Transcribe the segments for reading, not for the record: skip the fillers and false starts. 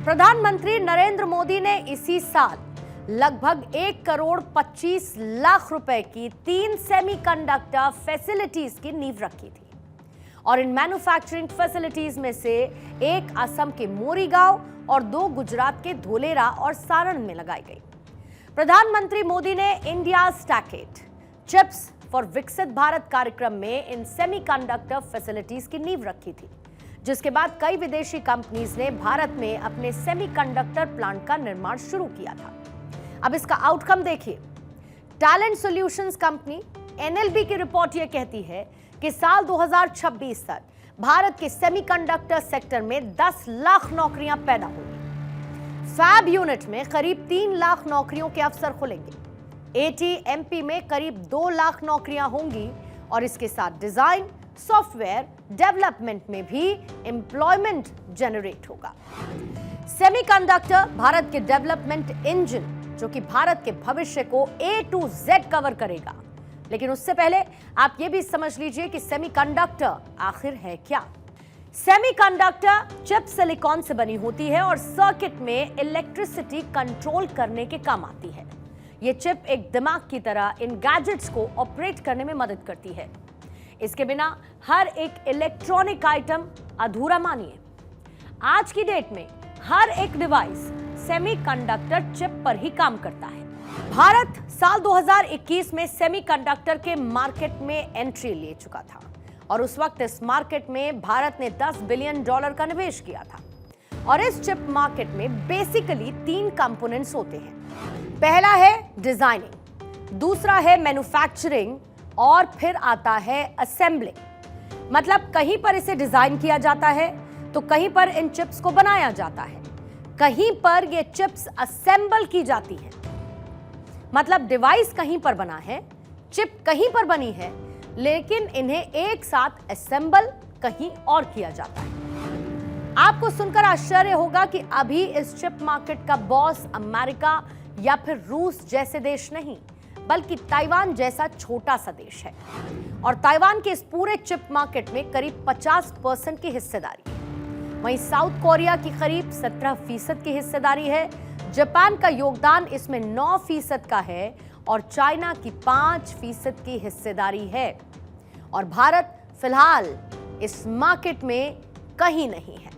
प्रधानमंत्री नरेंद्र मोदी ने इसी साल लगभग 1 करोड़ 25 लाख रुपए की 3 सेमीकंडक्टर फैसिलिटीज की नींव रखी थी और इन मैन्युफैक्चरिंग फैसिलिटीज में से एक असम के मोरीगांव और 2 गुजरात के धोलेरा और सारण में लगाई गई। प्रधानमंत्री मोदी ने इंडिया स्टैकेट चिप्स फॉर विकसित भारत कार्यक्रम में इन सेमीकंडक्टर फैसिलिटीज की नींव रखी थी, जिसके बाद कई विदेशी कंपनीज ने भारत में अपने सेमीकंडक्टर प्लांट का निर्माण शुरू किया था। अब इसका आउटकम देखिए। टैलेंट सॉल्यूशंस कंपनी एनएलबी की रिपोर्ट यह कहती है कि साल 2026 तक भारत के सेमीकंडक्टर सेक्टर में 10 लाख नौकरियां पैदा होंगी। फैब यूनिट में करीब 3 लाख नौकरियों के अवसर खुलेंगे। एटीएमपी में करीब 2 लाख नौकरियां होंगी और इसके साथ डिजाइन, सॉफ्टवेयर डेवलपमेंट में भी एम्प्लॉयमेंट जनरेट होगा। सेमीकंडक्टर भारत के डेवलपमेंट इंजन, जो कि भारत के भविष्य को A to Z कवर करेगा। लेकिन उससे पहले आप ये भी समझ लीजिए कि सेमीकंडक्टर आखिर है क्या। सेमीकंडक्टर चिप सिलिकॉन से बनी होती है और सर्किट में इलेक्ट्रिसिटी कंट्रोल करने के काम आती है। ये चिप एक दिमाग की तरह इन गैजेट्स को ऑपरेट करने में मदद करती है। इसके बिना हर एक इलेक्ट्रॉनिक आइटम अधूरा मानिए। आज की डेट में हर एक डिवाइस सेमीकंडक्टर चिप पर ही काम करता है। भारत साल 2021 में सेमीकंडक्टर के मार्केट में एंट्री ले चुका था और उस वक्त इस मार्केट में भारत ने $10 बिलियन का निवेश किया था। और इस चिप मार्केट में बेसिकली 3 कंपोनेंट्स होते हैं। पहला है डिजाइनिंग, दूसरा है मैन्युफैक्चरिंग और फिर आता है असेंबलिंग। मतलब कहीं पर इसे डिजाइन किया जाता है तो कहीं पर इन चिप्स को बनाया जाता है, कहीं पर ये चिप्स असेंबल की जाती हैं। मतलब डिवाइस कहीं पर बना है, चिप कहीं पर बनी है, लेकिन इन्हें एक साथ असेंबल कहीं और किया जाता है। आपको सुनकर आश्चर्य होगा कि अभी इस चिप मार्केट का बॉस अमेरिका या फिर रूस जैसे देश नहीं, बल्कि ताइवान जैसा छोटा सा देश है। और ताइवान के इस पूरे चिप मार्केट में करीब 50% की हिस्सेदारी है। वहीं साउथ कोरिया की करीब 17% की हिस्सेदारी है। जापान का योगदान इसमें 9% का है और चाइना की 5% की हिस्सेदारी है। और भारत फिलहाल इस मार्केट में कहीं नहीं है।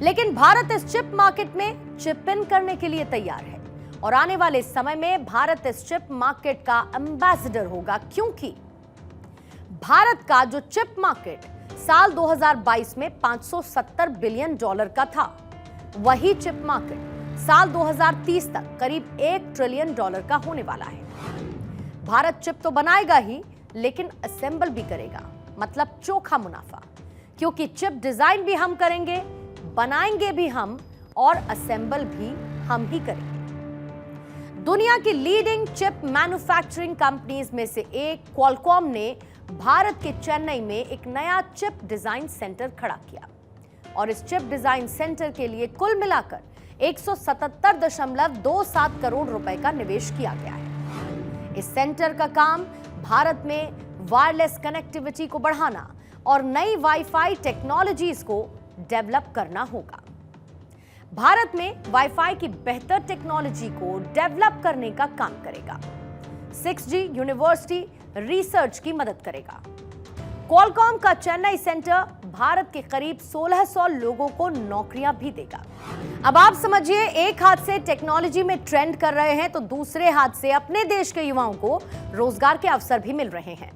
लेकिन भारत इस चिप मार्केट में चिप इन करने के लिए तैयार है और आने वाले समय में भारत इस चिप मार्केट का एम्बेसडर होगा, क्योंकि भारत का जो चिप मार्केट साल 2022 में $570 बिलियन का था, वही चिप मार्केट साल 2030 तक करीब $1 ट्रिलियन का होने वाला है। भारत चिप तो बनाएगा ही, लेकिन असेंबल भी करेगा, मतलब चोखा मुनाफा, क्योंकि चिप डिजाइन भी हम करेंगे, बनाएंगे भी हम और असेंबल भी हम ही करेंगे। दुनिया की लीडिंग चिप मैन्युफैक्चरिंग कंपनीज में से एक क्वालकॉम ने भारत के चेन्नई में एक नया चिप डिजाइन सेंटर खड़ा किया और इस चिप डिजाइन सेंटर के लिए कुल मिलाकर 177.27 करोड़ रुपए का निवेश किया गया है। इस सेंटर का काम भारत में वायरलेस कनेक्टिविटी को बढ़ाना और नई वाईफाई टेक्नोलॉजीज को डेवलप करना होगा। भारत में वाईफाई की बेहतर टेक्नोलॉजी को डेवलप करने का काम करेगा। 6G यूनिवर्सिटी रिसर्च की मदद करेगा। क्वालकॉम का चेन्नई सेंटर भारत के करीब 1600 लोगों को नौकरियां भी देगा। अब आप समझिए, एक हाथ से टेक्नोलॉजी में ट्रेंड कर रहे हैं तो दूसरे हाथ से अपने देश के युवाओं को रोजगार के अवसर भी मिल रहे हैं।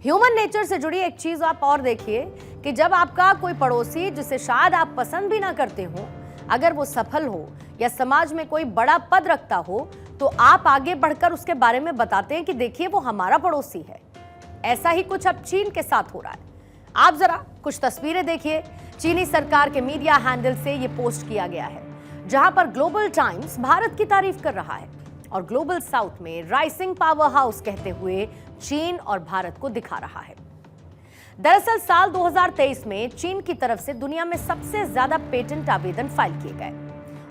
ह्यूमन नेचर से जुड़ी एक चीज आप और देखिए कि जब आपका कोई पड़ोसी, जिसे शायद आप पसंद भी ना करते हो, अगर वो सफल हो या समाज में कोई बड़ा पद रखता हो, तो आप आगे बढ़कर उसके बारे में बताते हैं कि देखिए वो हमारा पड़ोसी है। ऐसा ही कुछ अब चीन के साथ हो रहा है। आप जरा कुछ तस्वीरें देखिए। चीनी सरकार के मीडिया हैंडल से ये पोस्ट किया गया है, जहां पर ग्लोबल टाइम्स भारत की तारीफ कर रहा है और ग्लोबल साउथ में राइजिंग पावर हाउस कहते हुए चीन और भारत को दिखा रहा है। दरअसल साल 2023 में चीन की तरफ से दुनिया में सबसे ज्यादा पेटेंट आवेदन फाइल किए गए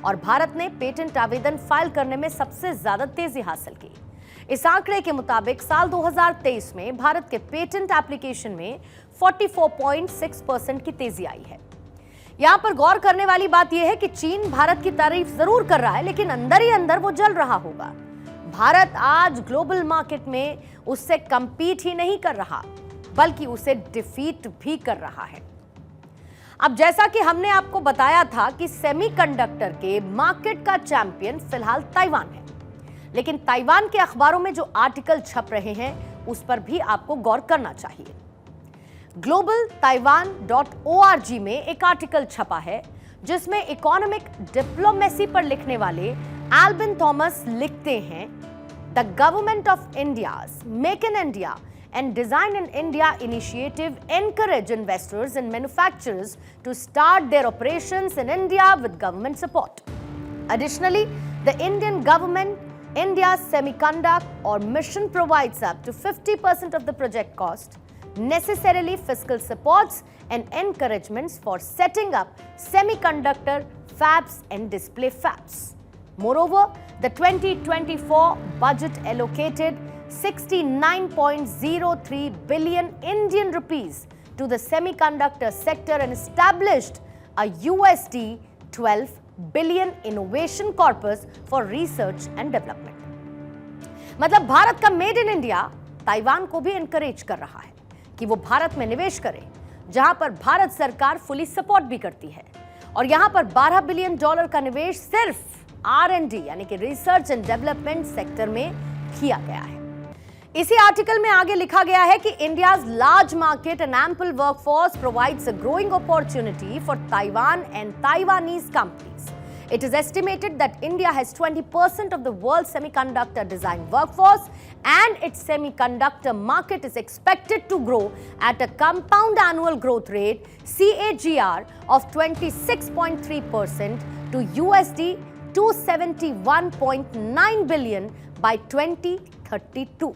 और भारत ने पेटेंट आवेदन फाइल करने में सबसे ज्यादा तेजी हासिल की। इस आंकड़े के मुताबिक साल 2023 में भारत के पेटेंट एप्लीकेशन में 44.6% की तेजी आई है। यहां पर गौर करने वाली बात यह है कि चीन भारत की तारीफ जरूर कर रहा है, लेकिन अंदर ही अंदर वो जल रहा होगा। भारत आज ग्लोबल मार्केट में उससे कंपीट ही नहीं कर रहा, बल्कि उसे डिफीट भी कर रहा है। अब जैसा कि हमने आपको बताया था कि सेमीकंडक्टर के मार्केट का चैंपियन फिलहाल ताइवान है, लेकिन ताइवान के अखबारों में जो आर्टिकल छप रहे हैं उस पर भी आपको गौर करना चाहिए। globaltaiwan.org में एक आर्टिकल छपा है जिसमें इकोनॉमिक डिप्लोमेसी पर लिखने वाले एल्विन थॉमस लिखते हैं, the government of India's make in India and Design in India initiative encourage investors and manufacturers to start their operations in India with government support. Additionally, the Indian government, India's Semiconductor or mission provides up to 50% of the project cost, necessarily fiscal supports and encouragements for setting up semiconductor fabs and display fabs. Moreover, the 2024 budget allocated 69.03 billion Indian rupees to the semiconductor sector and established a USD 12 billion innovation corpus for research and development. मतलब भारत का made in India Taiwan को भी encourage कर रहा है कि वो भारत में निवेश करे, जहां पर भारत सरकार फुली सपोर्ट भी करती है। और यहां पर $12 बिलियन का निवेश सिर्फ R&D यानी कि रिसर्च एंड डेवलपमेंट सेक्टर में किया गया है। इसी आर्टिकल में आगे लिखा गया है कि India's large market and ample workforce provides a growing opportunity for Taiwan and Taiwanese companies. It is estimated that India has 20% of the world's semiconductor design workforce, and its semiconductor market is expected to grow at a compound annual growth rate CAGR of 26.3% to USD 271.9 billion by 2032.